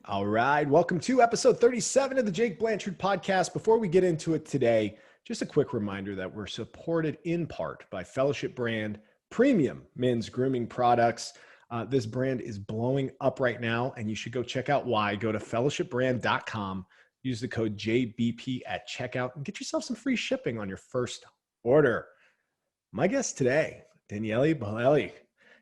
All right. Welcome to episode 37 of the Jake Blanchard podcast. Before we get into it today, just a quick reminder that we're supported in part by Fellowship Brand Premium Men's Grooming Products. This brand is blowing up right now, and you should go check out why. Go to fellowshipbrand.com, use the code JBP at checkout, and get yourself some free shipping on your first order. My guest today, Daniele Bolelli.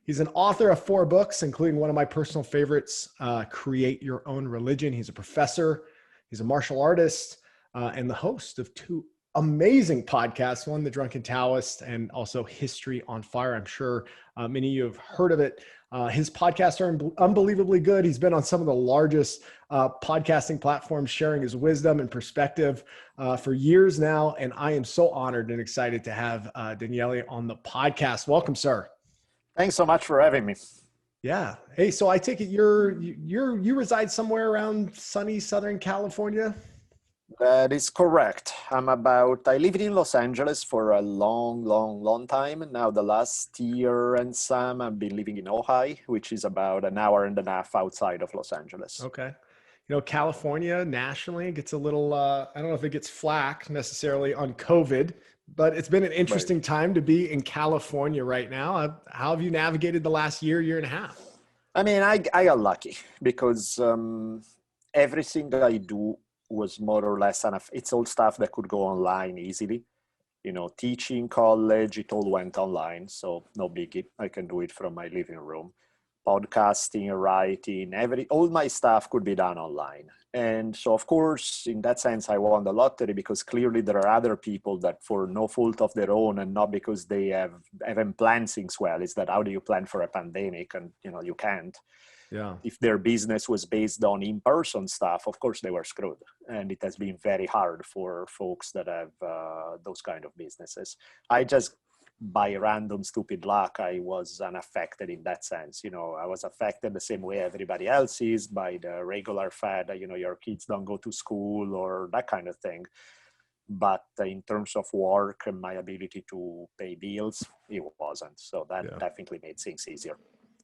He's an author of 4 books, including one of my personal favorites, Create Your Own Religion. He's a professor, he's a martial artist, and the host of 2 amazing podcasts, one, The Drunken Taoist, and also History on Fire. I'm sure many of you have heard of it. His podcasts are unbelievably good. He's been on some of the largest podcasting platforms, sharing his wisdom and perspective for years now. And I am so honored and excited to have Daniele on the podcast. Welcome, sir. Thanks so much for having me. Yeah. Hey, so I take it you reside somewhere around sunny Southern California? That is correct. I lived in Los Angeles for a long time. And now the last year and some, I've been living in Ojai, which is about an hour and a half outside of Los Angeles. Okay. You know, California nationally gets a little, I don't know if it gets flack necessarily on COVID, but it's been an interesting time to be in California right now. How have you navigated the last year and a half? I mean, I got lucky because everything that I do was more or less, it's all stuff that could go online easily. You know, teaching, college, it all went online. So no biggie. I can do it from my living room. Podcasting, writing, all my stuff could be done online. And so, of course, in that sense, I won the lottery because clearly there are other people that for no fault of their own and not because they haven't planned things well. It's that how do you plan for a pandemic? And, you know, you can't. Yeah. If their business was based on in-person stuff, of course, they were screwed. And it has been very hard for folks that have those kind of businesses. I just, by random stupid luck, I was unaffected in that sense. You know, I was affected the same way everybody else is by the regular fad, you know, your kids don't go to school or that kind of thing. But in terms of work and my ability to pay bills, it wasn't. So that definitely made things easier.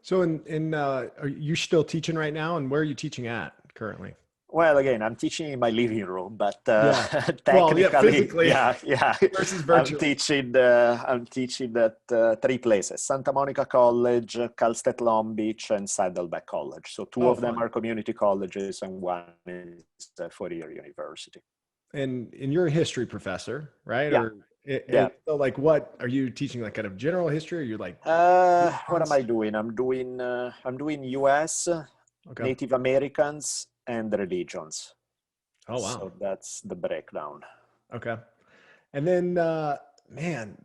So are you still teaching right now? And where are you teaching at currently? Well, again, I'm teaching in my living room, but technically, physically, versus virtually. I'm teaching at 3 places: Santa Monica College, Cal State Long Beach, and Saddleback College. So 2 of them are community colleges, and 1 is a 4-year university. And you're a history professor, right? Yeah. So, like, what are you teaching? Like, kind of general history, or you're like? What am I doing? I'm doing U.S. Native Americans and religions. Oh, wow. So that's the breakdown. Okay. And then, man,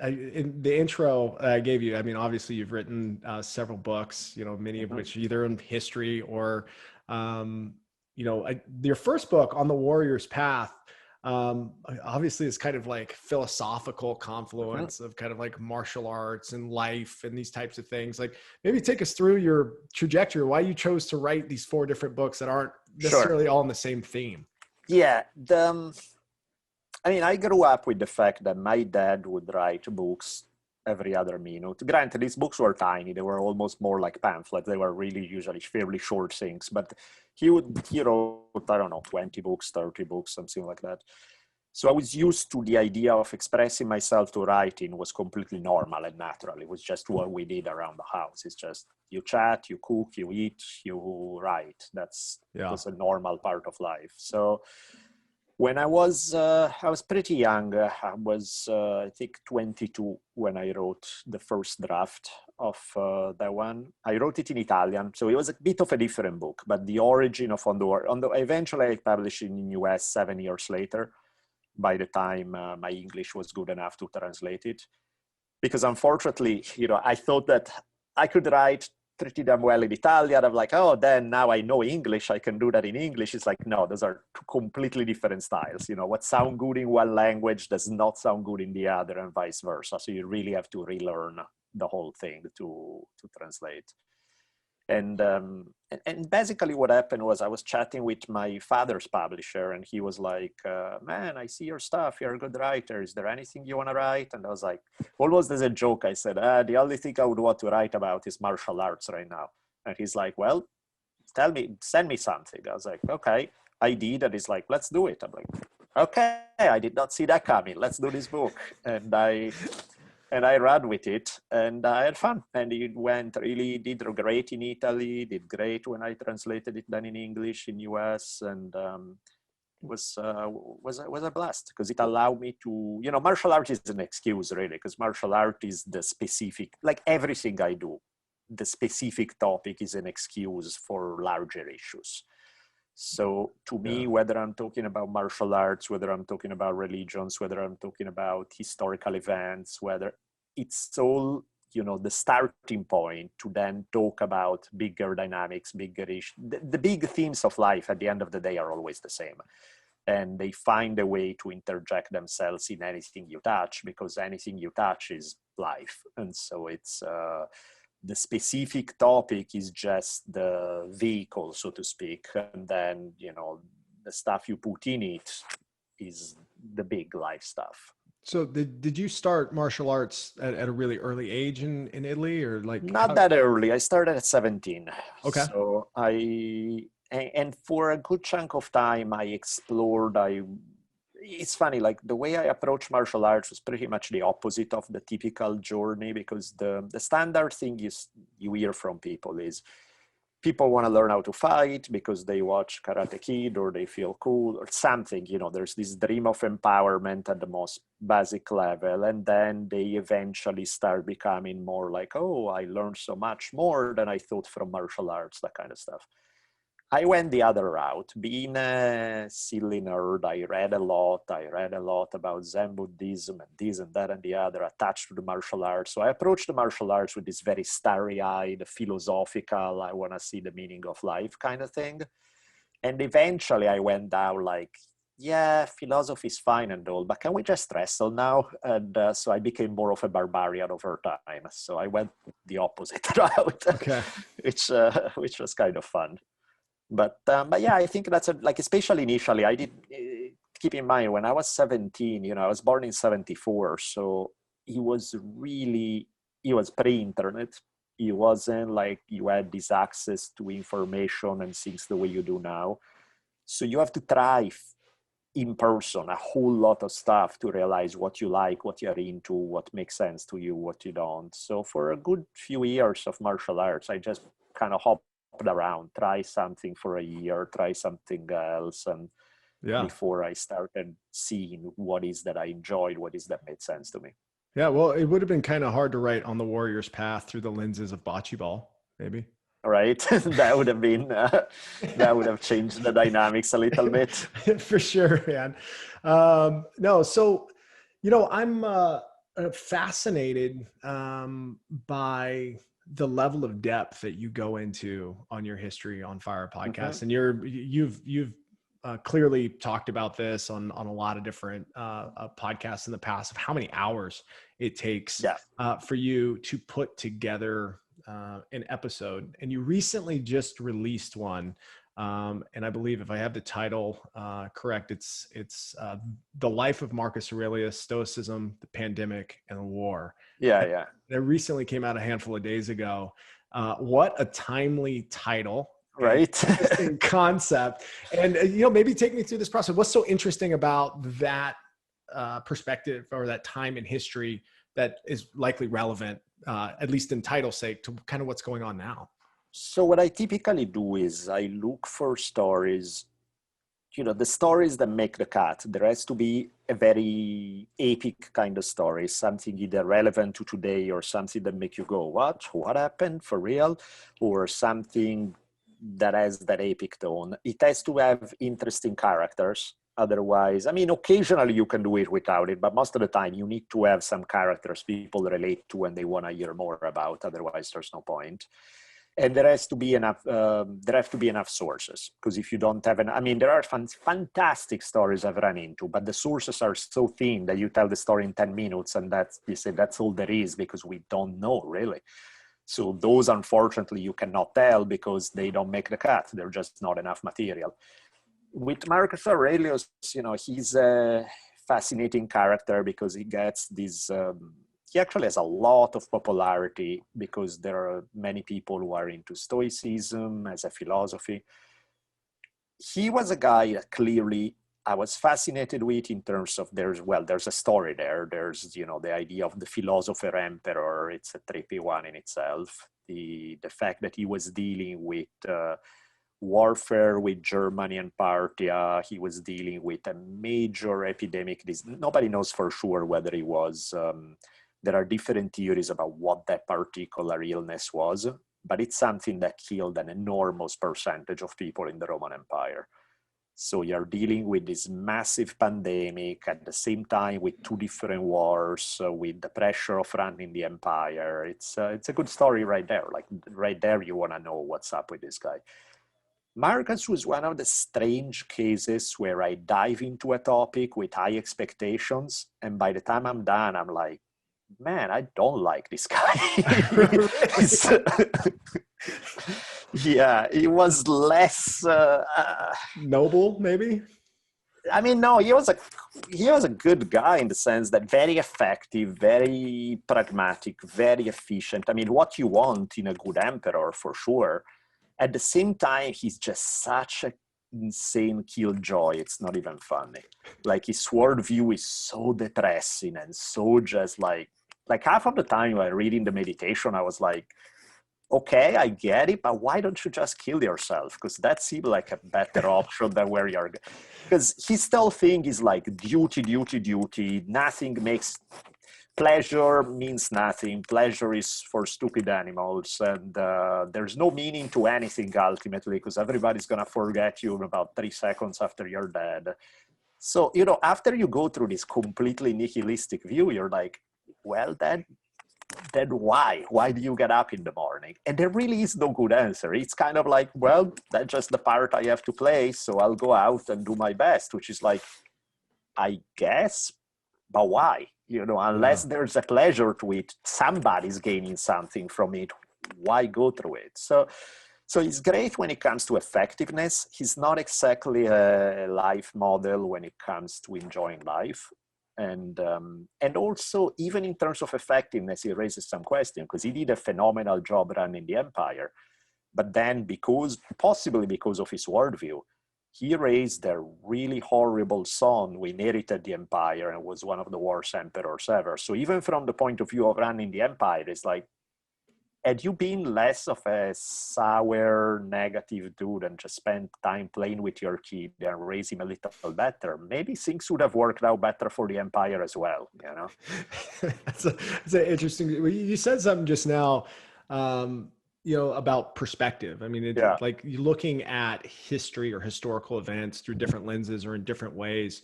in the intro I gave you, I mean, obviously you've written several books, you know, many of which either in history or, you know, your first book, On the Warrior's Path, obviously it's kind of like philosophical confluence of kind of like martial arts and life and these types of things. Like, maybe take us through your trajectory, why you chose to write these 4 different books that aren't necessarily all in the same theme. Yeah. I mean, I grew up with the fact that my dad would write books every other minute. Granted, these books were tiny. They were almost more like pamphlets. They were really usually fairly short things, but he wrote, I don't know, 20 books, 30 books, something like that. So I was used to the idea of expressing myself to writing was completely normal and natural. It was just what we did around the house. It's just you chat, you cook, you eat, you write. That's a normal part of life. So when I was pretty young. I was, I think, 22 when I wrote the first draft of that one. I wrote it in Italian, so it was a bit of a different book. But the origin of eventually I published it in US 7 years later. By the time my English was good enough to translate it, because unfortunately, you know, I thought that I could write pretty damn well in Italian. I'm like, oh, then now I know English, I can do that in English. It's like, no, those are 2 completely different styles. You know, what sounds good in one language does not sound good in the other, and vice versa. So you really have to relearn the whole thing to translate. And basically what happened was I was chatting with my father's publisher, and he was like, man, I see your stuff. You're a good writer. Is there anything you want to write? And I was like, almost as a joke, I said, the only thing I would want to write about is martial arts right now. And he's like, well, send me something. I was like, okay, I did. And he's like, let's do it. I'm like, okay, I did not see that coming. Let's do this book. And I ran with it, and I had fun. And it did great in Italy, did great when I translated it then in English in US. And was a blast, because it allowed me to, martial art is an excuse really, because martial art is the specific, like everything I do, the specific topic is an excuse for larger issues. So to me, whether I'm talking about martial arts, whether I'm talking about religions, whether I'm talking about historical events, whether it's all, the starting point to then talk about bigger dynamics, bigger issues. The big themes of life at the end of the day are always the same. And they find a way to interject themselves in anything you touch, because anything you touch is life. And so it's, the specific topic is just the vehicle, so to speak. And then, the stuff you put in it is the big life stuff. So did you start martial arts at a really early age in Italy, or like? Not that early. I started at 17. Okay. So and for a good chunk of time I explored, it's funny, like the way I approach martial arts was pretty much the opposite of the typical journey, because the standard thing you hear from people is people want to learn how to fight because they watch Karate Kid or they feel cool or something. There's this dream of empowerment at the most basic level. And then they eventually start becoming more like, oh, I learned so much more than I thought from martial arts, that kind of stuff. I went the other route. Being a silly nerd, I read a lot about Zen Buddhism and this and that and the other attached to the martial arts. So I approached the martial arts with this very starry-eyed, philosophical, I want to see the meaning of life kind of thing. And eventually I went down like, yeah, philosophy is fine and all, but can we just wrestle now? And so I became more of a barbarian over time. So I went the opposite route, Okay. which was kind of fun. But yeah, I think that's especially initially, I did keep in mind when I was 17, I was born in 74. So it was pre-internet. It wasn't like you had this access to information and things the way you do now. So you have to try in person a whole lot of stuff to realize what you like, what you're into, what makes sense to you, what you don't. So for a good few years of martial arts, I just kind of hopped around, try something for a year, try something else, and before I started seeing what is that I enjoyed, what is that made sense to me. Yeah, well, it would have been kind of hard to write On the Warrior's Path through the lenses of bocce ball, maybe. Right. That would have been that would have changed the dynamics a little bit. For sure, man. No, so I'm fascinated by the level of depth that you go into on your History on Fire podcast. And you've clearly talked about this on a lot of different podcasts in the past, of how many hours it takes for you to put together an episode. And you recently just released one. And I believe, if I have the title correct, it's The Life of Marcus Aurelius, Stoicism, the Pandemic, and the War. Yeah. It recently came out a handful of days ago. What a timely title. Right. Interesting concept. And, maybe take me through this process. What's so interesting about that perspective, or that time in history, that is likely relevant, at least in title's sake, to kind of what's going on now? So what I typically do is I look for stories, the stories that make the cut. There has to be a very epic kind of story, something either relevant to today or something that make you go, what happened for real? Or something that has that epic tone. It has to have interesting characters. Otherwise, occasionally you can do it without it, but most of the time you need to have some characters people relate to and they want to hear more about. Otherwise, there's no point. And there has to be enough. There have to be enough sources, because if you don't have there are fantastic stories I've run into, but the sources are so thin that you tell the story in 10 minutes, and you say that's all there is, because we don't know really. So those, unfortunately, you cannot tell because they don't make the cut. There's just not enough material. With Marcus Aurelius, he's a fascinating character because he gets this. he actually has a lot of popularity because there are many people who are into Stoicism as a philosophy. He was a guy that clearly I was fascinated with in terms of there's a story there. There's, the idea of the philosopher emperor. It's a trippy one in itself. The fact that he was dealing with warfare with Germany and Parthia. He was dealing with a major epidemic. Nobody knows for sure whether he was, there are different theories about what that particular illness was, but it's something that killed an enormous percentage of people in the Roman Empire. So you're dealing with this massive pandemic at the same time with two different wars, with the pressure of running the empire. It's a good story right there. Like right there, you want to know what's up with this guy. Marcus was one of the strange cases where I dive into a topic with high expectations, and by the time I'm done, I'm like, man, I don't like this guy. Yeah, he was less noble, maybe. I mean, no, he was a good guy in the sense that very effective, very pragmatic, very efficient. I mean, what you want in a good emperor, for sure. At the same time, he's just such an insane killjoy. It's not even funny. Like his worldview is so depressing and so just like half of the time while reading the meditation, I was like, okay, I get it, but why don't you just kill yourself? Because that seemed like a better option than where you're. Because his whole thing is like duty, duty, duty. Nothing makes. Pleasure means nothing. Pleasure is for stupid animals, and there's no meaning to anything ultimately, because everybody's gonna forget you in about 3 seconds after you're dead. So, after you go through this completely nihilistic view, you're like, well, then why? Why do you get up in the morning? And there really is no good answer. It's kind of like, well, that's just the part I have to play, so I'll go out and do my best, which is like, I guess, but why? Unless there's a pleasure to it, somebody's gaining something from it. Why go through it? So he's great when it comes to effectiveness. He's not exactly a life model when it comes to enjoying life. And also, even in terms of effectiveness, he raises some questions because he did a phenomenal job running the empire. But then possibly because of his worldview, he raised a really horrible son who inherited the empire and was one of the worst emperors ever. So even from the point of view of running the empire, it's like, had you been less of a sour, negative dude and just spent time playing with your kid and raise him a little better, maybe things would have worked out better for the empire as well, That's an interesting, you said something just now, about perspective. I mean, like you're looking at history or historical events through different lenses or in different ways.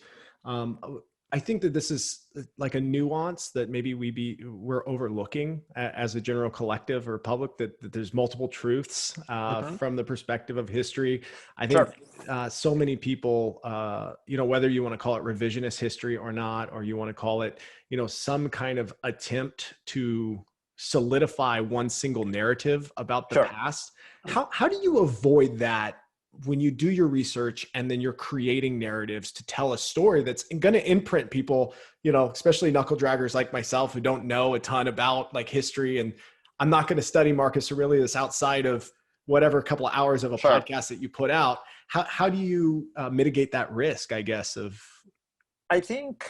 I think that this is like a nuance that maybe we're overlooking as a general collective or public, that there's multiple truths from the perspective of history. I think so many people, whether you want to call it revisionist history or not, or you want to call it, some kind of attempt to solidify one single narrative about the past. How do you avoid that when you do your research and then you're creating narratives to tell a story that's going to imprint people, especially knuckle draggers like myself who don't know a ton about like history, and I'm not going to study Marcus Aurelius outside of whatever couple of hours of a podcast that you put out. How do you mitigate that risk, I guess, of... I think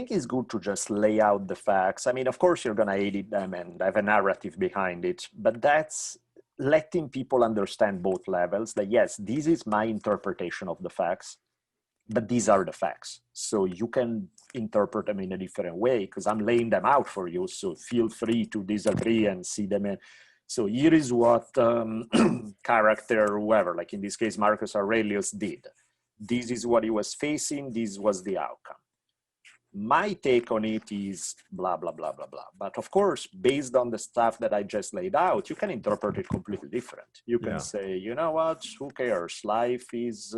it's good to just lay out the facts. I mean, of course, you're going to edit them and have a narrative behind it, but that's letting people understand both levels that, yes, this is my interpretation of the facts, but these are the facts. So you can interpret them in a different way because I'm laying them out for you. So feel free to disagree and see them in. So here is what character, whoever, like in this case, Marcus Aurelius did. This is what he was facing. This was the outcome. My take on it is blah, blah, blah, blah, blah. But of course, based on the stuff that I just laid out, you can interpret it completely different. You can say, you know what, who cares? Life is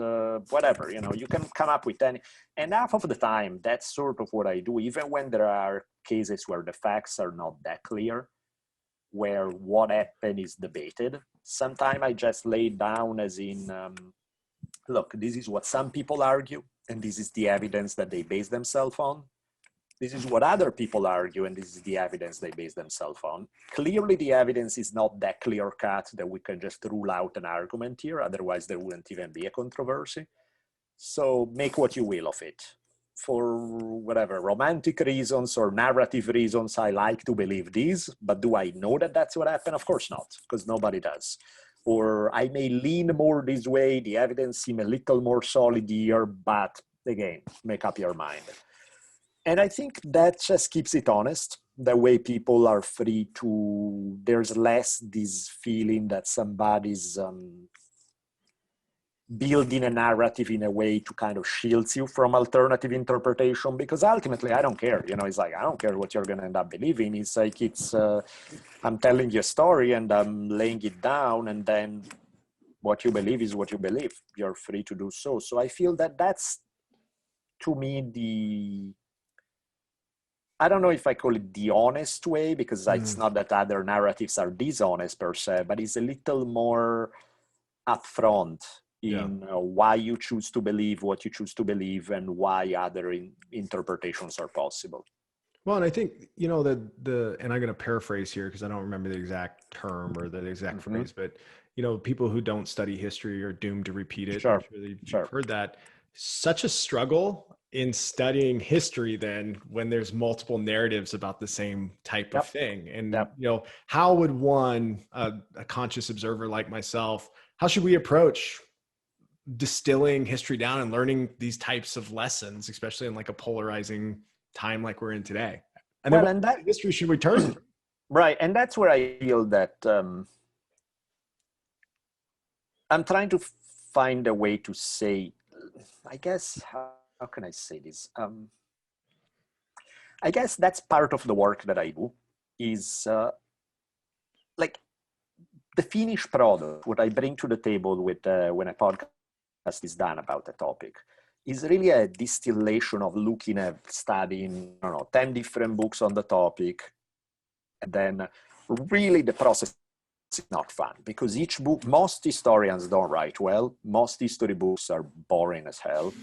whatever, you can come up with any. And half of the time, that's sort of what I do, even when there are cases where the facts are not that clear, where what happened is debated. Sometimes I just lay it down as in, look, this is what some people argue, and this is the evidence that they base themselves on. This is what other people argue, and this is the evidence they base themselves on. Clearly, the evidence is not that clear-cut that we can just rule out an argument here. Otherwise, there wouldn't even be a controversy. So make what you will of it. For whatever romantic reasons or narrative reasons, I like to believe these, but do I know that that's what happened? Of course not, because nobody does. Or I may lean more this way, the evidence seems a little more solid here, but again, make up your mind. And I think that just keeps it honest. The way people are free to, there's less this feeling that somebody's building a narrative in a way to kind of shields you from alternative interpretation, because ultimately I don't care. It's like, I don't care what you're going to end up believing. It's like, I'm telling you a story and I'm laying it down, and then what you believe is what you believe. You're free to do so. So I feel that that's, to me, I don't know if I call it the honest way, because it's not that other narratives are dishonest per se, but it's a little more upfront in why you choose to believe what you choose to believe and why other interpretations are possible. Well, and I think, and I'm going to paraphrase here because I don't remember the exact term or the exact phrase, but, people who don't study history are doomed to repeat it. Sure. I'm sure you've heard that. Such a struggle in studying history then when there's multiple narratives about the same type of thing. And, how would one, a conscious observer like myself, how should we approach distilling history down and learning these types of lessons, especially in like a polarizing time like we're in today? And then what history should we turn to? Right. And that's where I feel that I'm trying to find a way to say, I guess, how can I say this? I guess that's part of the work that I do is like the finished product, what I bring to the table with when a podcast is done about a topic, is really a distillation of looking at studying, 10 different books on the topic. And then really the process is not fun, because each book, most historians don't write well. Most history books are boring as hell.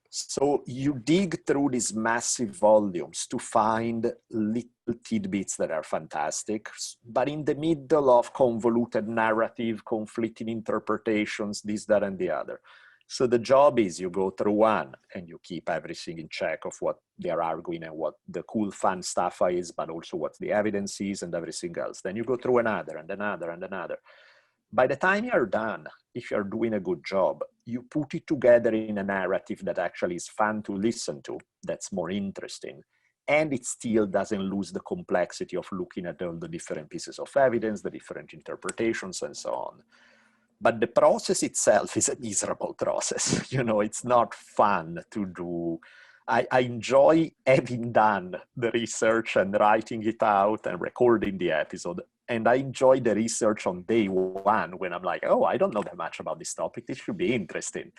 So you dig through these massive volumes to find little tidbits that are fantastic, but in the middle of convoluted narrative, conflicting interpretations, this, that, and the other. So the job is you go through one and you keep everything in check of what they're arguing and what the cool, fun stuff is, but also what the evidence is and everything else. Then you go through another and another and another. By the time you're done, if you're doing a good job, you put it together in a narrative that actually is fun to listen to, that's more interesting, and it still doesn't lose the complexity of looking at all the different pieces of evidence, the different interpretations, and so on. But the process itself is a miserable process. It's not fun to do. I enjoy having done the research and writing it out and recording the episode. And I enjoy the research on day one when I'm like, oh, I don't know that much about this topic. This should be interesting.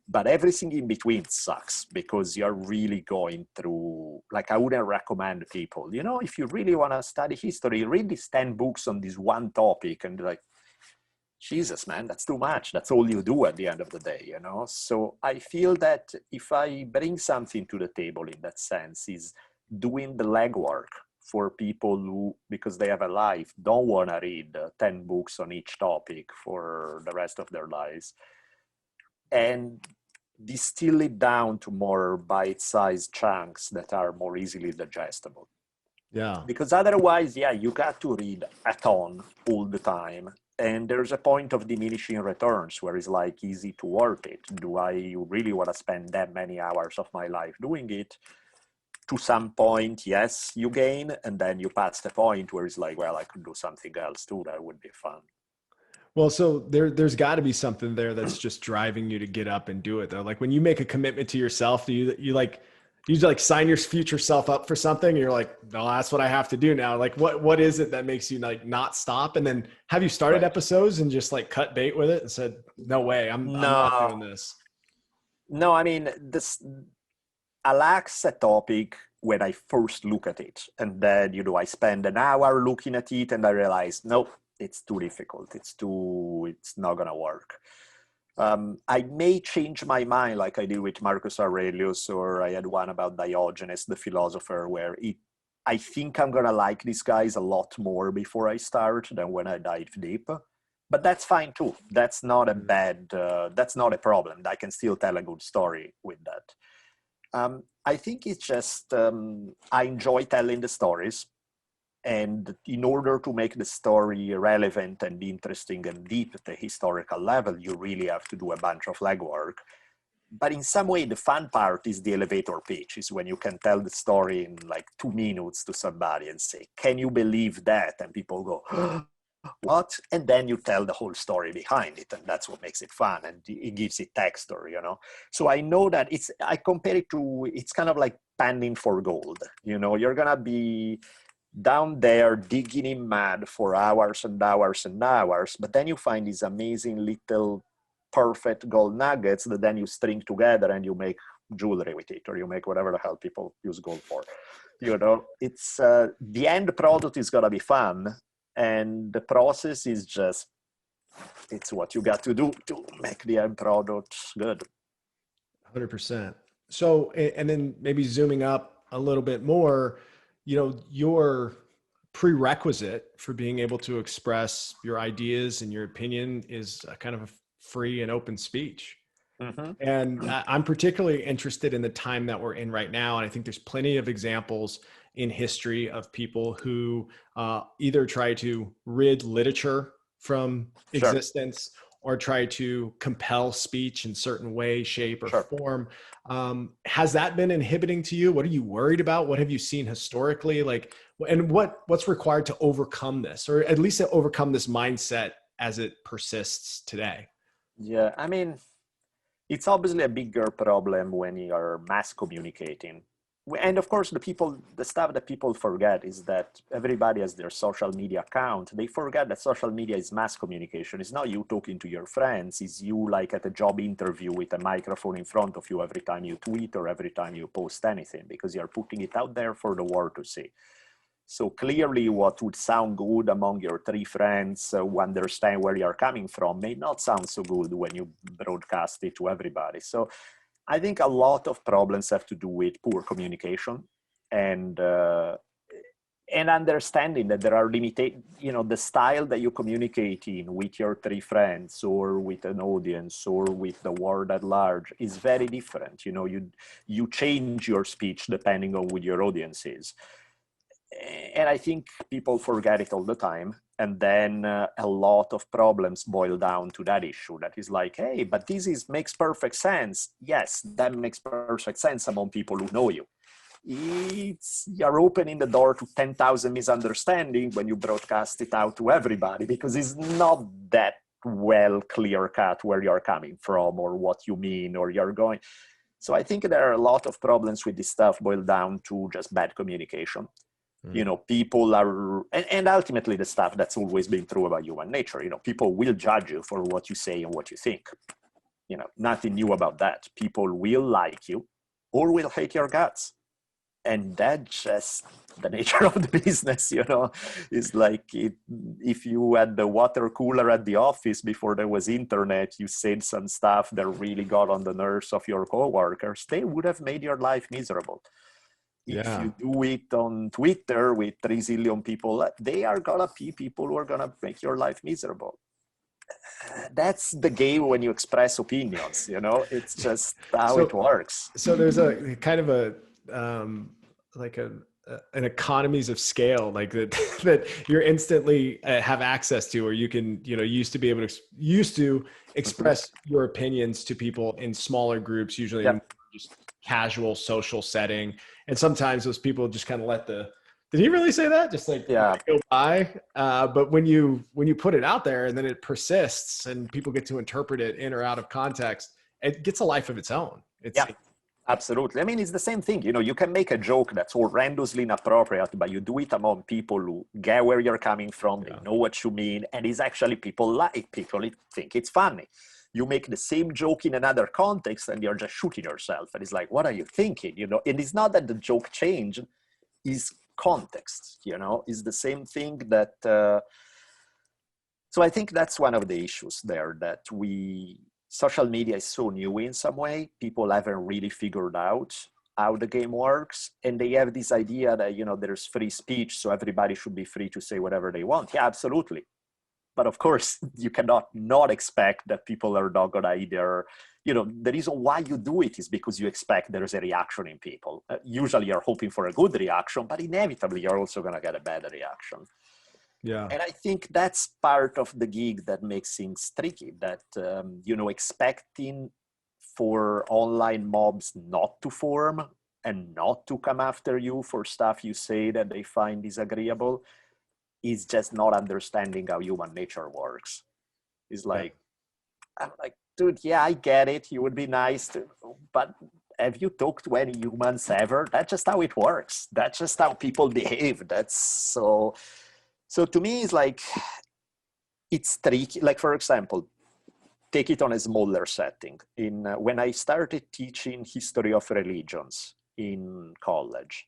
But everything in between sucks because you're really going through, like, I wouldn't recommend people, if you really want to study history, read these 10 books on this one topic and like, Jesus, man, that's too much. That's all you do at the end of the day, So I feel that if I bring something to the table in that sense is doing the legwork for people who, because they have a life, don't want to read 10 books on each topic for the rest of their lives, and distill it down to more bite-sized chunks that are more easily digestible. Yeah. Because otherwise, you got to read a ton all the time. And there's a point of diminishing returns where it's like easy to worth it. Do I really want to spend that many hours of my life doing it? To some point, yes, you gain. And then you pass the point where it's like, well, I could do something else too. That would be fun. Well, so there's got to be something there that's just driving you to get up and do it, though. Like when you make a commitment to yourself, do you sign your future self up for something? And you're like, no, that's what I have to do now. Like, what is it that makes you like not stop? And then have you started episodes and just like cut bait with it and said, no way, I'm not doing this? No, I mean, I lack a topic when I first look at it. And then, I spend an hour looking at it and I realize, nope, it's too difficult. It's not going to work. I may change my mind like I did with Marcus Aurelius, or I had one about Diogenes, the philosopher, where I think I'm going to like these guys a lot more before I start than when I dive deep. But that's fine too. That's not a bad, that's not a problem. I can still tell a good story with that. I think it's just, I enjoy telling the stories. And in order to make the story relevant and interesting and deep at the historical level, you really have to do a bunch of legwork. But in some way, the fun part is the elevator pitch, is when you can tell the story in like 2 minutes to somebody and say, can you believe that? And people go, what? And then you tell the whole story behind it. And that's what makes it fun. And it gives it texture, you know? So I know that I compare it to, it's kind of like panning for gold. You know, you're going to be down there digging in mud for hours and hours and hours, but then you find these amazing little perfect gold nuggets that then you string together and you make jewelry with it, or you make whatever the hell people use gold for. You know, it's the end product is gonna be fun, and the process is just, it's what you got to do to make the end product good. 100%. So, and then maybe zooming up a little bit more, you know, your prerequisite for being able to express your ideas and your opinion is a kind of a free and open speech. Mm-hmm. And I'm particularly interested in the time that we're in right now. And I think there's plenty of examples in history of people who either try to rid literature from Sure. existence or try to compel speech in certain way, shape, or Sure. form. Has that been inhibiting to you? What are you worried about? What have you seen historically? Like, and what's required to overcome this, or at least to overcome this mindset as it persists today? Yeah, I mean, it's obviously a bigger problem when you're mass communicating. And of course, the stuff that people forget is that everybody has their social media account. They forget that social media is mass communication. It's not you talking to your friends. It's you like at a job interview with a microphone in front of you every time you tweet or every time you post anything, because you're putting it out there for the world to see. So clearly what would sound good among your 3 friends who understand where you're coming from may not sound so good when you broadcast it to everybody. So I think a lot of problems have to do with poor communication and understanding that there are limitations. You know, the style that you communicate in with your 3 friends or with an audience or with the world at large is very different. You know, you change your speech depending on who your audience is. And I think people forget it all the time. And then a lot of problems boil down to that issue. That is like, hey, but makes perfect sense. Yes, that makes perfect sense among people who know you. You're opening the door to 10,000 misunderstandings when you broadcast it out to everybody, because it's not that well clear cut where you're coming from or what you mean or you're going. So I think there are a lot of problems with this stuff boil down to just bad communication. You know, people are, and ultimately the stuff that's always been true about human nature, you know, people will judge you for what you say and what you think. You know, nothing new about that. People will like you or will hate your guts. And that's just the nature of the business, you know. It's like if you had the water cooler at the office before there was internet, you said some stuff that really got on the nerves of your coworkers, they would have made your life miserable. If you do it on Twitter with 3 zillion people, they are gonna be people who are gonna make your life miserable. That's the game when you express opinions, you know, it's just how it works. So there's a kind of a, like an economies of scale, like that you're instantly have access to, or you can, you know, used to express your opinions to people in smaller groups, usually in just casual social setting. And sometimes those people just kind of did he really say that? Just like go by. But when you put it out there and then it persists and people get to interpret it in or out of context, it gets a life of its own. Absolutely. I mean, it's the same thing. You know, you can make a joke that's horrendously inappropriate, but you do it among people who get where you're coming from. They know what you mean. And it's actually people think it's funny. You make the same joke in another context and you're just shooting yourself. And it's like, what are you thinking? You know, and it's not that the joke changed, it's context, you know, it's the same thing that, so I think that's one of the issues there, that we social media is so new in some way. People haven't really figured out how the game works. And they have this idea that, there's free speech, so everybody should be free to say whatever they want. Yeah, absolutely. But of course, you cannot not expect that people are not gonna either, the reason why you do it is because you expect there's a reaction in people. Usually you're hoping for a good reaction, but inevitably you're also gonna get a bad reaction. Yeah. And I think that's part of the gig that makes things tricky, that, expecting for online mobs not to form and not to come after you for stuff you say that they find disagreeable is just not understanding how human nature works. It's like, I'm like, dude, yeah, I get it. You would be nice to, but have you talked to any humans ever? That's just how it works. That's just how people behave. That's so to me, it's like, it's tricky. Like, for example, take it on a smaller setting. When I started teaching history of religions in college,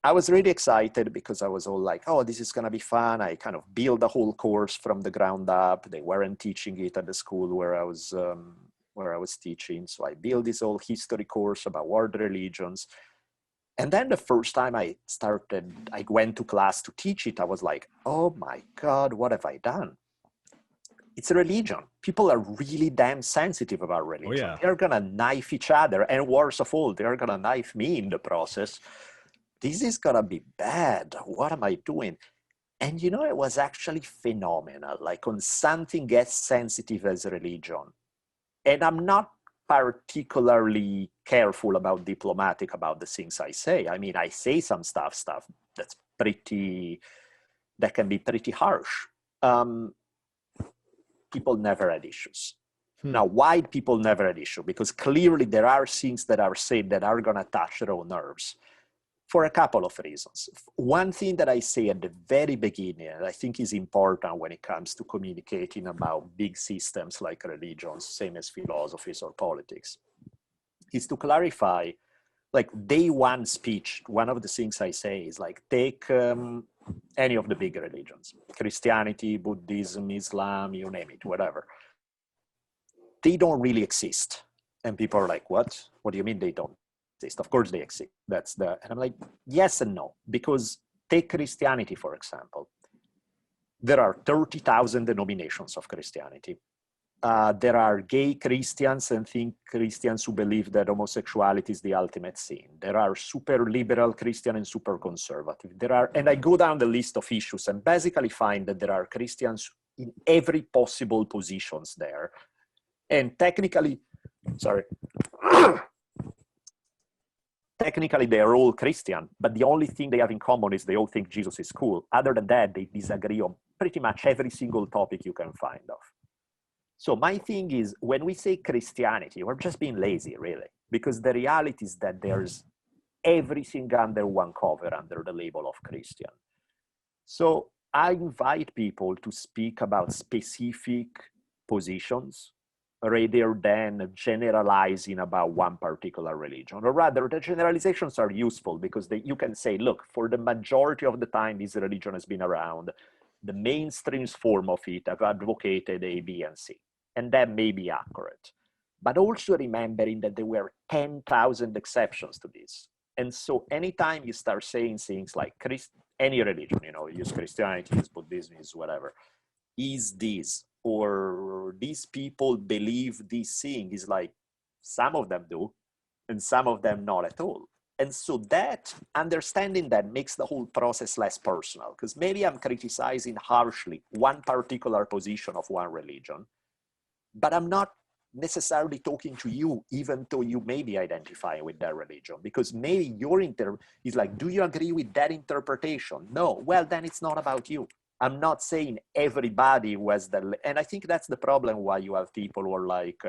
I was really excited because I was all like, oh, this is going to be fun. I kind of built the whole course from the ground up. They weren't teaching it at the school where I was teaching. So I built this whole history course about world religions. And then the first time I went to class to teach it, I was like, oh my God, what have I done? It's a religion. People are really damn sensitive about religion. Oh, yeah. They're going to knife each other. And worse of all, they're going to knife me in the process. This is going to be bad. What am I doing? And it was actually phenomenal. Like, on something as sensitive as religion. And I'm not particularly careful about diplomatic about the things I say. I mean, I say some stuff that can be pretty harsh. People never had issues. Now, why people never had issue? Because clearly there are things that are said that are going to touch their own nerves for a couple of reasons. One thing that I say at the very beginning, and I think is important when it comes to communicating about big systems like religions, same as philosophies or politics, is to clarify, like, day one speech, one of the things I say is like, take any of the big religions, Christianity, Buddhism, Islam, you name it, whatever. They don't really exist. And people are like, what? What do you mean they don't exist? Of course they exist. And I'm like, yes and no. Because take Christianity, for example. There are 30,000 denominations of Christianity. There are gay Christians and think Christians who believe that homosexuality is the ultimate sin. There are super liberal Christian and super conservative. And I go down the list of issues and basically find that there are Christians in every possible positions there. And technically, they are all Christian, but the only thing they have in common is they all think Jesus is cool. Other than that, they disagree on pretty much every single topic you can find of. So my thing is, when we say Christianity, we're just being lazy, really, because the reality is that there's everything under one cover under the label of Christian. So I invite people to speak about specific positions rather than generalizing about one particular religion. Or rather, the generalizations are useful because you can say, look, for the majority of the time this religion has been around, the mainstream form of it have advocated A, B, and C. And that may be accurate. But also remembering that there were 10,000 exceptions to this. And so anytime you start saying things like any religion, use Christianity, use Buddhism, use whatever, is this, or these people believe this thing, is like, some of them do, and some of them not at all. And so that understanding that makes the whole process less personal, because maybe I'm criticizing harshly one particular position of one religion, but I'm not necessarily talking to you, even though you may be identifying with that religion, because maybe your is like, do you agree with that interpretation? No. Well, then it's not about you. I'm not saying everybody was and I think that's the problem why you have people who are like,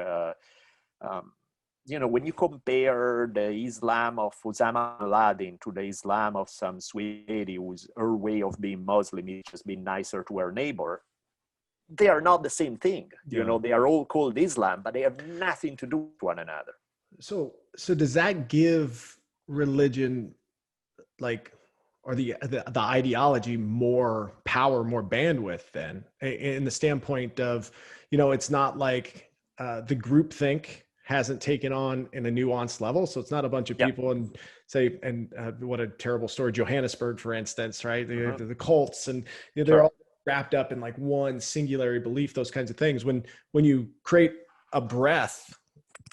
when you compare the Islam of Osama bin Laden to the Islam of some sweet lady whose her way of being Muslim is just being nicer to her neighbor, they are not the same thing. Yeah. They are all called Islam, but they have nothing to do with one another. So does that give religion, like, or the ideology, more power, more bandwidth then, in the standpoint of, it's not like, the groupthink hasn't taken on in a nuanced level. So it's not a bunch of people and say, and what a terrible story, Johannesburg, for instance, right? The cults, and they're all wrapped up in like one singular belief, those kinds of things. When you create a breadth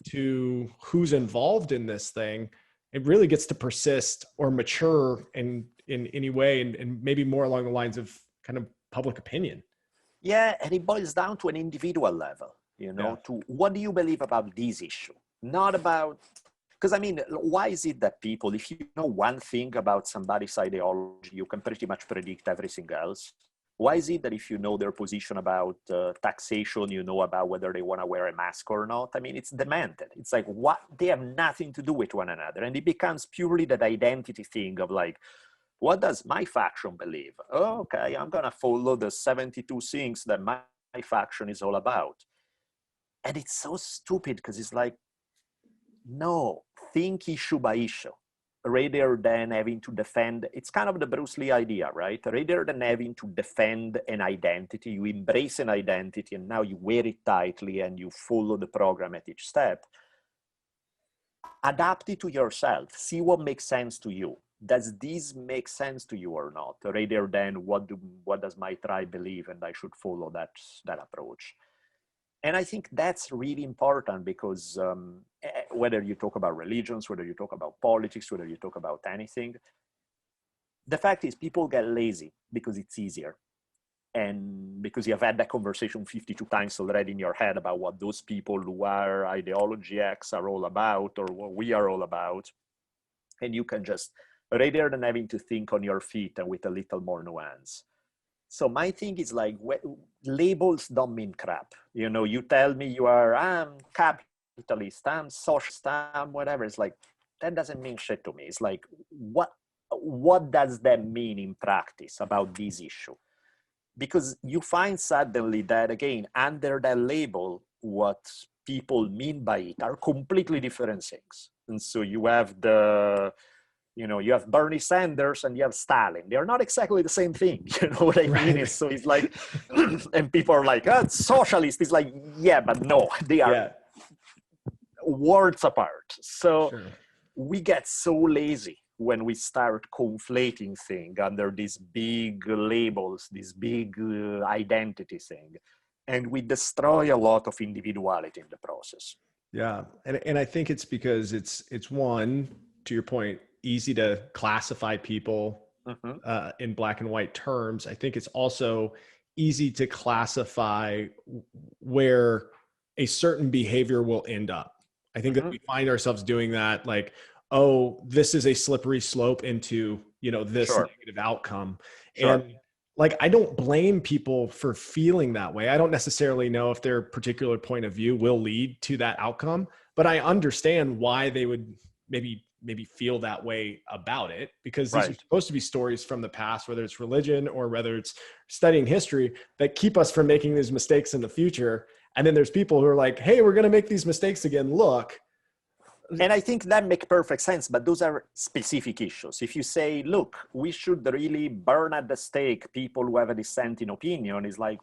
to who's involved in this thing, it really gets to persist or mature in any way, and maybe more along the lines of kind of public opinion. Yeah, and it boils down to an individual level, to what do you believe about this issue? Not about, because I mean, why is it that people, if you know one thing about somebody's ideology, you can pretty much predict everything else? Why is it that if you know their position about taxation, you know about whether they want to wear a mask or not? I mean, it's demanded. It's like, what? They have nothing to do with one another. And it becomes purely that identity thing of like, what does my faction believe? Oh, okay, I'm going to follow the 72 things that my faction is all about. And it's so stupid because it's like, no, think issue by issue, rather than having to defend. It's kind of the Bruce Lee idea, right? Rather than having to defend an identity, you embrace an identity and now you wear it tightly and you follow the program at each step. Adapt it to yourself. See what makes sense to you. Does this make sense to you or not? Rather than what does my tribe believe and I should follow that approach. And I think that's really important because whether you talk about religions, whether you talk about politics, whether you talk about anything, the fact is people get lazy because it's easier. And because you have had that conversation 52 times already in your head about what those people who are ideology X are all about, or what we are all about. And you can just, rather than having to think on your feet and with a little more nuance. So my thing is like, labels don't mean crap. You tell me I'm capitalist, I'm socialist, I'm whatever. It's like, that doesn't mean shit to me. It's like, what does that mean in practice about this issue? Because you find suddenly that, again, under that label, what people mean by it are completely different things. And so you have you have Bernie Sanders and you have Stalin. They're not exactly the same thing. You know what I mean? So it's like, and people are like, it's socialist. It's like, yeah, but no, they are worlds apart. So we get so lazy when we start conflating things under these big labels, this big identity thing, and we destroy a lot of individuality in the process. Yeah, and I think it's because it's one, to your point, easy to classify people in black and white terms. I think it's also easy to classify where a certain behavior will end up. I think that we find ourselves doing that, like, oh, this is a slippery slope into, this negative outcome. And like, I don't blame people for feeling that way. I don't necessarily know if their particular point of view will lead to that outcome, but I understand why they would maybe feel that way about it, because these are supposed to be stories from the past, whether it's religion or whether it's studying history, that keep us from making these mistakes in the future. And then there's people who are like, hey, we're going to make these mistakes again. Look. And I think that makes perfect sense, but those are specific issues. If you say, look, we should really burn at the stake people who have a dissenting opinion, it's like,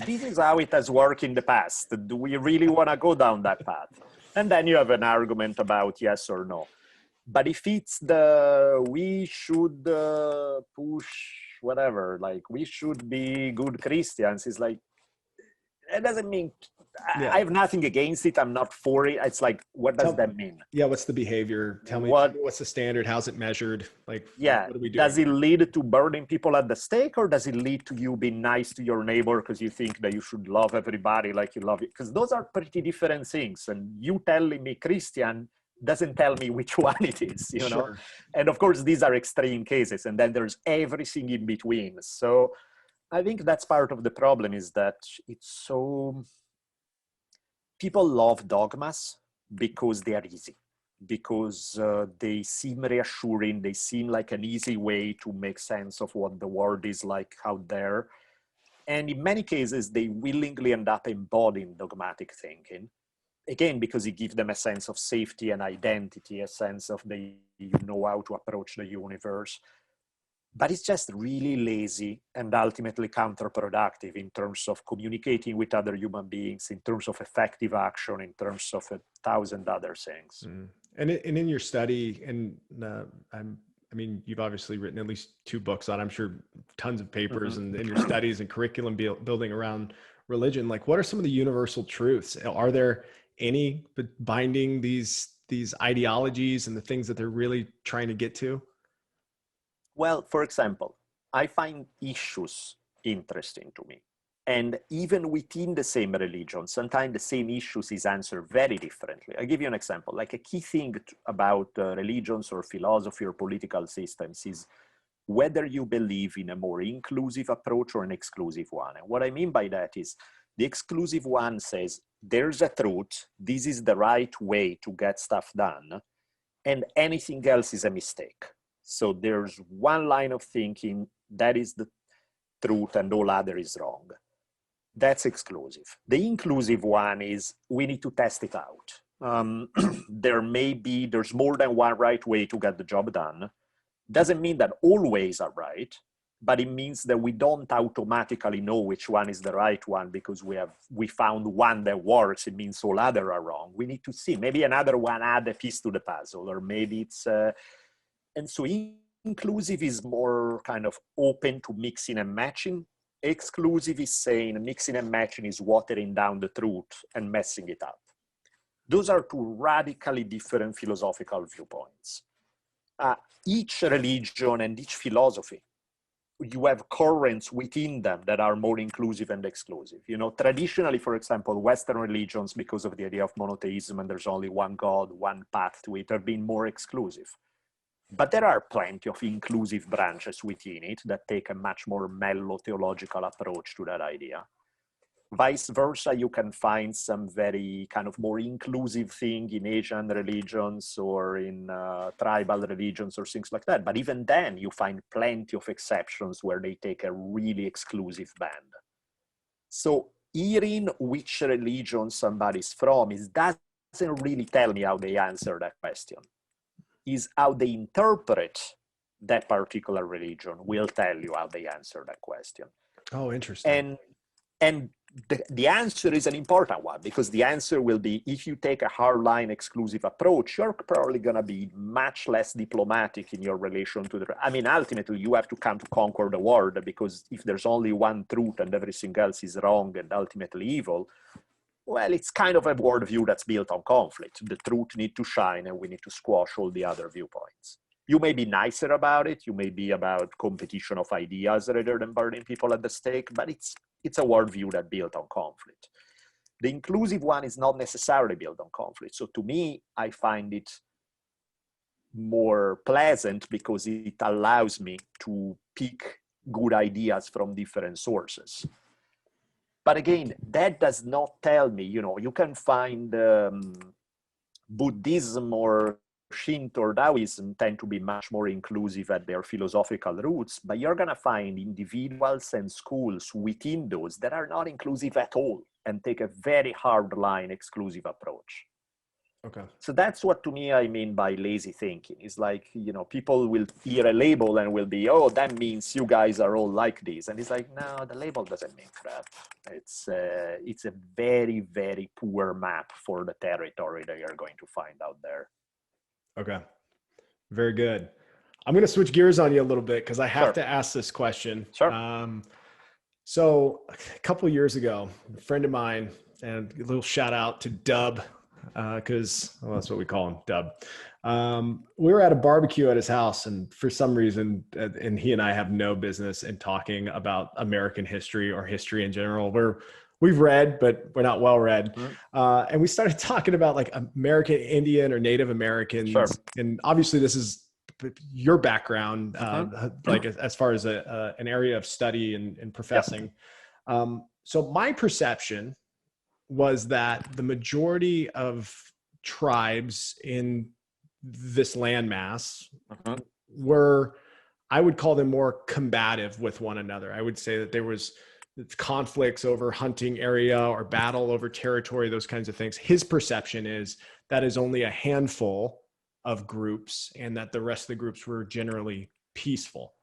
this is how it has worked in the past. Do we really want to go down that path? And then you have an argument about yes or no. But if it's we should push whatever, like we should be good Christians, it's like, it doesn't mean, I have nothing against it. I'm not for it. It's like, what does that mean? Yeah. What's the behavior? Tell me what's the standard? How's it measured? Like, what are we doing? Does it lead to burning people at the stake, or does it lead to you being nice to your neighbor because you think that you should love everybody like you love it? Because those are pretty different things. And you telling me Christian doesn't tell me which one it is, know? And of course, these are extreme cases. And then there's everything in between. So I think that's part of the problem, is that it's so... People love dogmas because they are easy, because they seem reassuring. They seem like an easy way to make sense of what the world is like out there. And in many cases, they willingly end up embodying dogmatic thinking. Again, because it gives them a sense of safety and identity, a sense of how to approach the universe. but it's just really lazy and ultimately counterproductive in terms of communicating with other human beings, in terms of effective action, in terms of 1,000 other things. Mm. And in your study, and I mean, you've obviously written at least 2 books on, I'm sure, tons of papers, and in your studies and curriculum building around religion, like what are some of the universal truths? Are there any binding these ideologies and the things that they're really trying to get to? Well, for example, I find issues interesting to me. And even within the same religion, sometimes the same issues is answered very differently. I'll give you an example. Like a key thing about religions or philosophy or political systems is whether you believe in a more inclusive approach or an exclusive one. And what I mean by that is the exclusive one says, there's a truth, this is the right way to get stuff done, and anything else is a mistake. So there's one line of thinking, that is the truth and all other is wrong. That's exclusive. The inclusive one is, we need to test it out. There's more than one right way to get the job done. Doesn't mean that all ways are right, but it means that we don't automatically know which one is the right one because we found one that works. It means all other are wrong. We need to see, maybe another one add a piece to the puzzle, or maybe it's, and so inclusive is more kind of open to mixing and matching. Exclusive is saying mixing and matching is watering down the truth and messing it up. Those are 2 radically different philosophical viewpoints. Each religion and each philosophy, you have currents within them that are more inclusive and exclusive. You know, traditionally, for example, Western religions, because of the idea of monotheism and there's only one God, one path to it, have been more exclusive. But there are plenty of inclusive branches within it that take a much more mellow theological approach to that idea. Vice versa, you can find some very kind of more inclusive thing in Asian religions or in tribal religions or things like that. But even then, you find plenty of exceptions where they take a really exclusive band. So hearing which religion somebody's from doesn't really tell me how they answer that question. Is how they interpret that particular religion will tell you how they answer that question. Oh, interesting. And the answer is an important one, because the answer will be, if you take a hardline exclusive approach, you're probably going to be much less diplomatic in your relation to ultimately you have to come to conquer the world, because if there's only one truth and everything else is wrong and ultimately evil, well, it's kind of a worldview that's built on conflict. The truth needs to shine and we need to squash all the other viewpoints. You may be nicer about it. You may be about competition of ideas rather than burning people at the stake, but it's a worldview that's built on conflict. The inclusive one is not necessarily built on conflict. So to me, I find it more pleasant because it allows me to pick good ideas from different sources. But again, that does not tell me, you can find Buddhism or Shinto or Taoism tend to be much more inclusive at their philosophical roots, but you're going to find individuals and schools within those that are not inclusive at all and take a very hard-line exclusive approach. Okay. So that's what, to me, I mean by lazy thinking. It's like, people will hear a label and will be, oh, that means you guys are all like this. And it's like, no, the label doesn't mean crap. It's a very, very poor map for the territory that you're going to find out there. Okay. Very good. I'm going to switch gears on you a little bit because I have to ask this question. Sure. So a couple of years ago, a friend of mine, and a little shout out to Dub, because that's what we call him, Dub. We were at a barbecue at his house, and for some reason, and he and I have no business in talking about American history or history in general. We've read, but we're not well read. Mm-hmm. And we started talking about like American Indian or Native Americans. Sure. And obviously this is your background, like as far as an area of study and professing. Yep. So my perception was that the majority of tribes in this landmass were, I would call them more combative with one another. I would say that there was conflicts over hunting area or battle over territory, those kinds of things. His perception is that is only a handful of groups and that the rest of the groups were generally peaceful.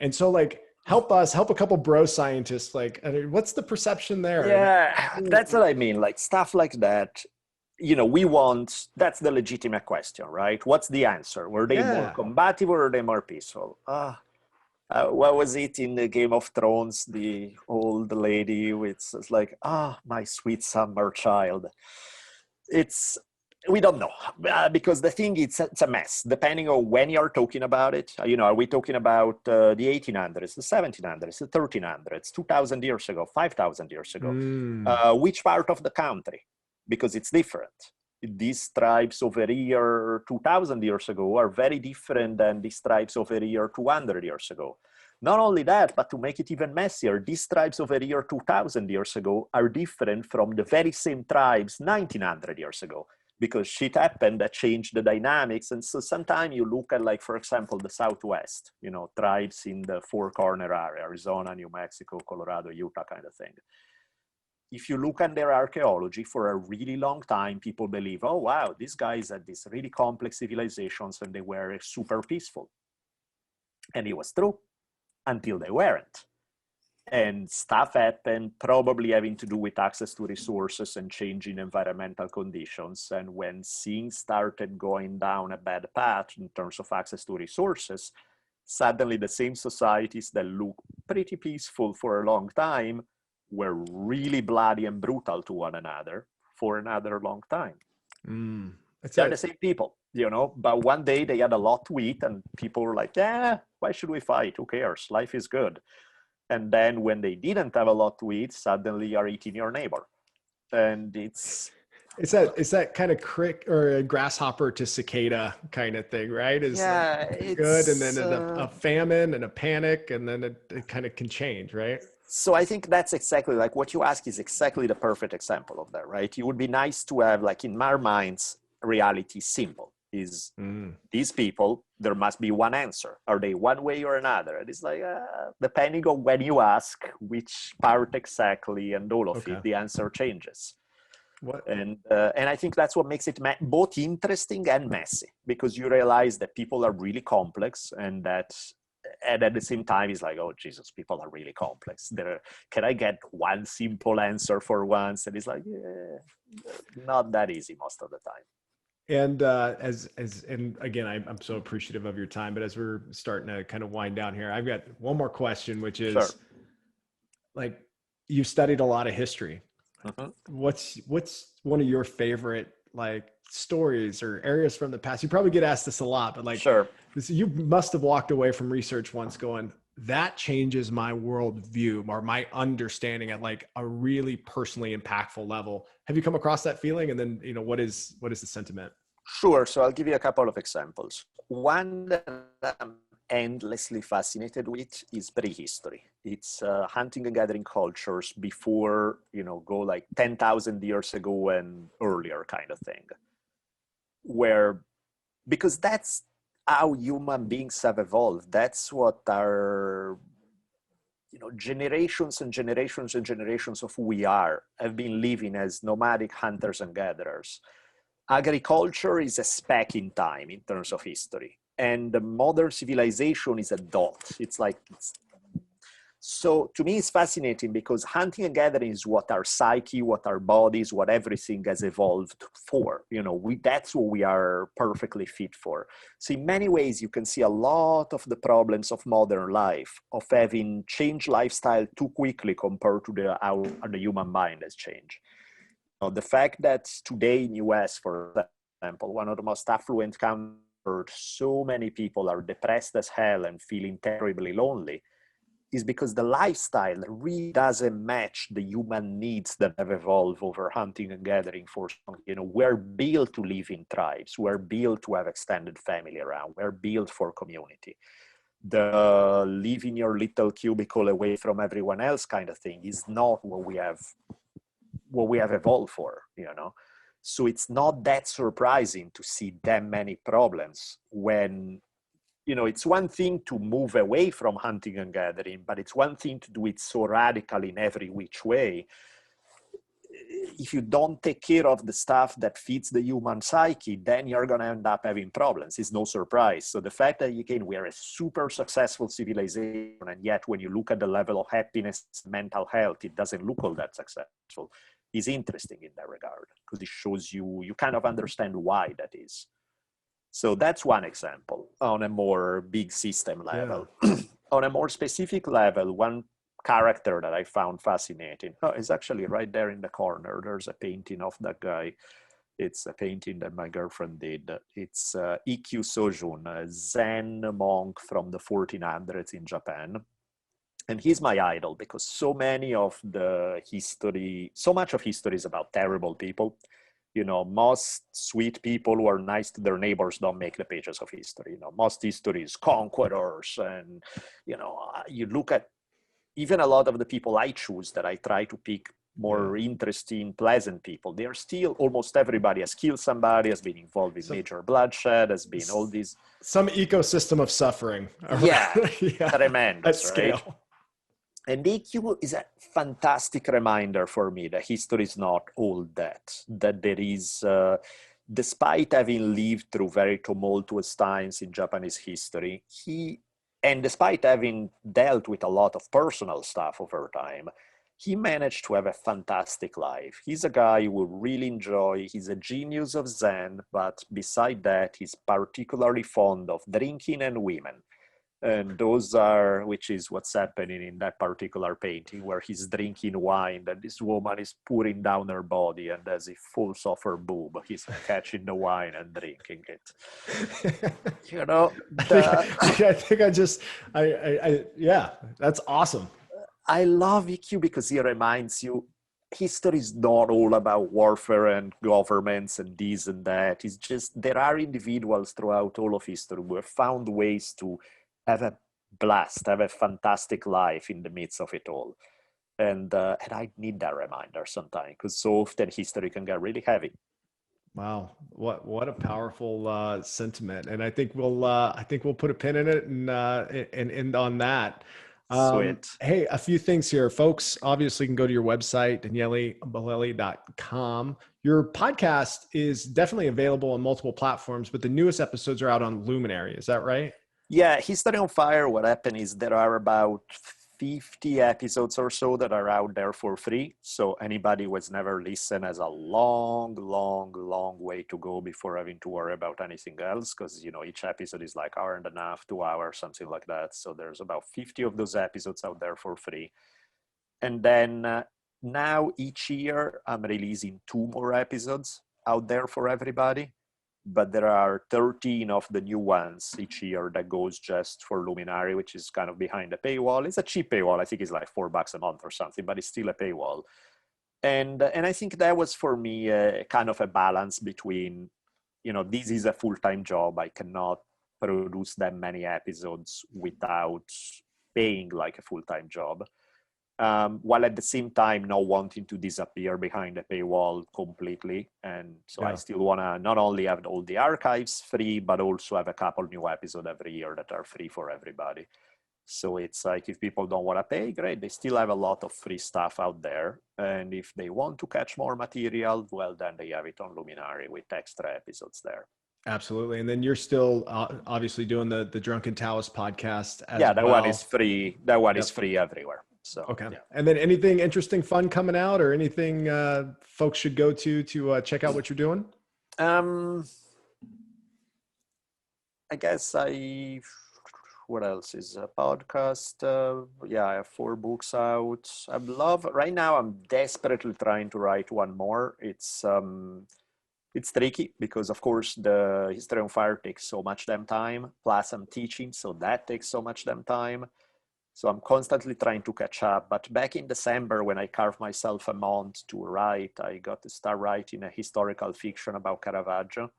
And so like, help a couple bro scientists, like, what's the perception there? Yeah, that's what I mean. Like stuff like that, that's the legitimate question, right? What's the answer? Were they more Yeah. combative or were they more peaceful? What was it in the Game of Thrones? The old lady with, it's like, my sweet summer child. We don't know, because the thing is, it's a mess depending on when you're talking about it. Are we talking about the 1800s, the 1700s, the 1300s, 2000 years ago, 5000 years ago? Which part of the country? Because it's different. These tribes over here 2000 years ago are very different than these tribes over here 200 years ago. Not only that, but to make it even messier, these tribes over here 2000 years ago are different from the very same tribes 1900 years ago, because shit happened that changed the dynamics. And so sometimes you look at, like, for example, the Southwest, tribes in the Four Corner area, Arizona, New Mexico, Colorado, Utah kind of thing. If you look at their archaeology, for a really long time, people believe, oh, wow, these guys had these really complex civilizations and they were super peaceful. And it was true until they weren't. And stuff happened, probably having to do with access to resources and changing environmental conditions. And when things started going down a bad path in terms of access to resources, suddenly the same societies that looked pretty peaceful for a long time were really bloody and brutal to one another for another long time. They're the same people, but one day they had a lot to eat and people were like, yeah, why should we fight? Who cares? Life is good. And then when they didn't have a lot to eat, suddenly you're eating your neighbor. And it's that kind of crick or a grasshopper to cicada kind of thing, right? It's good. And then a famine and a panic, and then it kind of can change, right? So I think that's exactly, like, what you ask is exactly the perfect example of that, right? It would be nice to have, like, in our minds, reality simple. Is these people, there must be one answer. Are they one way or another? And it's like, depending on when you ask which part exactly and all of it, the answer changes. And I think that's what makes it both interesting and messy, because you realize that people are really complex, and at the same time, it's like, oh, Jesus, people are really complex. Can I get one simple answer for once? And it's like, not that easy most of the time. And and again, I'm so appreciative of your time, but as we're starting to kind of wind down here, I've got one more question, which is, like, you've studied a lot of history. What's one of your favorite, like, stories or areas from the past? You probably get asked this a lot, but, like, you must have walked away from research once going, that changes my worldview or my understanding at, like, a really personally impactful level. Have you come across that feeling? And then, what is the sentiment? Sure. So I'll give you a couple of examples. One that I'm endlessly fascinated with is prehistory. It's hunting and gathering cultures before, go like 10,000 years ago and earlier kind of thing. Because that's how human beings have evolved. That's what our, generations and generations and generations of who we are have been living as nomadic hunters and gatherers. Agriculture is a speck in time in terms of history, and the modern civilization is a dot. So to me, it's fascinating because hunting and gathering is what our psyche, what our bodies, what everything has evolved for. That's what we are perfectly fit for. So in many ways, you can see a lot of the problems of modern life, of having changed lifestyle too quickly compared to how the human mind has changed. The fact that today in US, for example, one of the most affluent countries, so many people are depressed as hell and feeling terribly lonely, is because the lifestyle really doesn't match the human needs that have evolved over hunting and gathering for so long. We're built to live in tribes. We're built to have extended family around. We're built for community. The live in your little cubicle away from everyone else kind of thing is not what we have evolved for, So it's not that surprising to see that many problems when, it's one thing to move away from hunting and gathering, but it's one thing to do it so radical in every which way. if you don't take care of the stuff that feeds the human psyche, then you're going to end up having problems. It's no surprise. So the fact that, again, we are a super successful civilization, and yet when you look at the level of happiness, mental health, it doesn't look all that successful, is interesting in that regard, because it shows you kind of understand why that is. So that's one example on a more big system level. Yeah. On a more specific level, one character that I found fascinating. Oh, it's actually right there in the corner. There's a painting of that guy. It's a painting that my girlfriend did. It's Ikkyu Sojun, a Zen monk from the 1400s in Japan. And he's my idol because so much of history is about terrible people. You know, most sweet people who are nice to their neighbors don't make the pages of history. You know, most history is conquerors. And, you know, you look at even a lot of the people I choose that I try to pick more interesting, pleasant people, they are still, almost everybody has killed somebody, has been involved in major bloodshed, has been all these. Some ecosystem of suffering. Yeah, tremendous, at right? scale. And EQ is a fantastic reminder for me that history is not all that there is, despite having lived through very tumultuous times in Japanese history, and despite having dealt with a lot of personal stuff over time, he managed to have a fantastic life. He's a guy who really enjoy, he's a genius of Zen, but beside that, he's particularly fond of drinking and women. And those are, which is what's happening in that particular painting, where he's drinking wine that this woman is pouring down her body, and as it falls off her boob, he's catching the wine and drinking it. You know, yeah, that's awesome. I love EQ because he reminds you, history is not all about warfare and governments and this and that. It's just, there are individuals throughout all of history who have found ways to have a blast, have a fantastic life in the midst of it all. And I need that reminder sometimes, because so often history can get really heavy. Wow, what a powerful sentiment, and I think we'll put a pin in it and end on that. Sweet. Hey, a few things here, folks. Obviously, you can go to your website, DanieleBolelli.com. Your podcast is definitely available on multiple platforms, but the newest episodes are out on Luminary. Is that right? Yeah, History on Fire, what happened is there are about 50 episodes or so that are out there for free. So anybody who has never listened has a long way to go before having to worry about anything else. Because, you know, each episode is like hour and a half, 2 hours, something like that. So there's about 50 of those episodes out there for free. And then now each year I'm releasing 2 more episodes out there for everybody. But there are 13 of the new ones each year that goes just for Luminary, which is kind of behind the paywall. It's a cheap paywall. I think it's like $4 a month or something, but it's still a paywall. And I think that was for me kind of a balance between, you know, this is a full-time job. I cannot produce that many episodes without paying like a full-time job. While at the same time not wanting to disappear behind the paywall completely. And so I still want to not only have all the archives free, but also have a couple new episodes every year that are free for everybody. So it's like, if people don't want to pay, great. They still have a lot of free stuff out there. And if they want to catch more material, well, then they have it on Luminary with extra episodes there. Absolutely. And then you're still obviously doing the Drunken Taoist podcast as that one is free. That one is free everywhere. So, okay. Yeah. And then anything interesting, fun coming out, or anything folks should go to check out what you're doing? I guess what else is a podcast? I have 4 books out. Right now I'm desperately trying to write one more. It's tricky because, of course, the History on Fire takes so much damn time. Plus I'm teaching, so that takes so much damn time. So I'm constantly trying to catch up. But back in December, when I carved myself a month to write, I got to start writing a historical fiction about Caravaggio.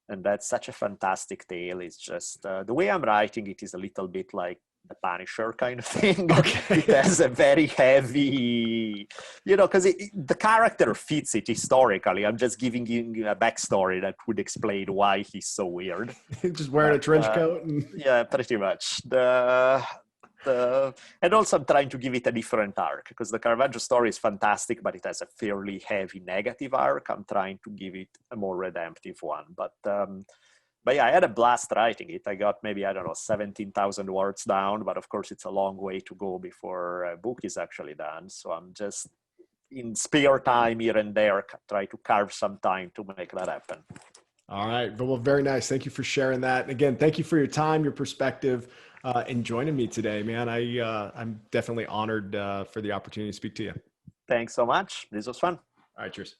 And that's such a fantastic tale. It's just, the way I'm writing it is a little bit like The Punisher kind of thing. Okay. It has a very heavy, you know, because the character fits it historically. I'm just giving you a backstory that would explain why he's so weird. Just wearing a trench coat. Yeah, pretty much. and also I'm trying to give it a different arc, because the Caravaggio story is fantastic, but it has a fairly heavy negative arc. I'm trying to give it a more redemptive one. But yeah, I had a blast writing it. I got maybe, I don't know, 17,000 words down, but of course it's a long way to go before a book is actually done. So I'm just in spare time here and there, try to carve some time to make that happen. All right. Well, very nice. Thank you for sharing that. And again, thank you for your time, your perspective, and joining me today, man. I'm definitely honored for the opportunity to speak to you. Thanks so much. This was fun. All right. Cheers.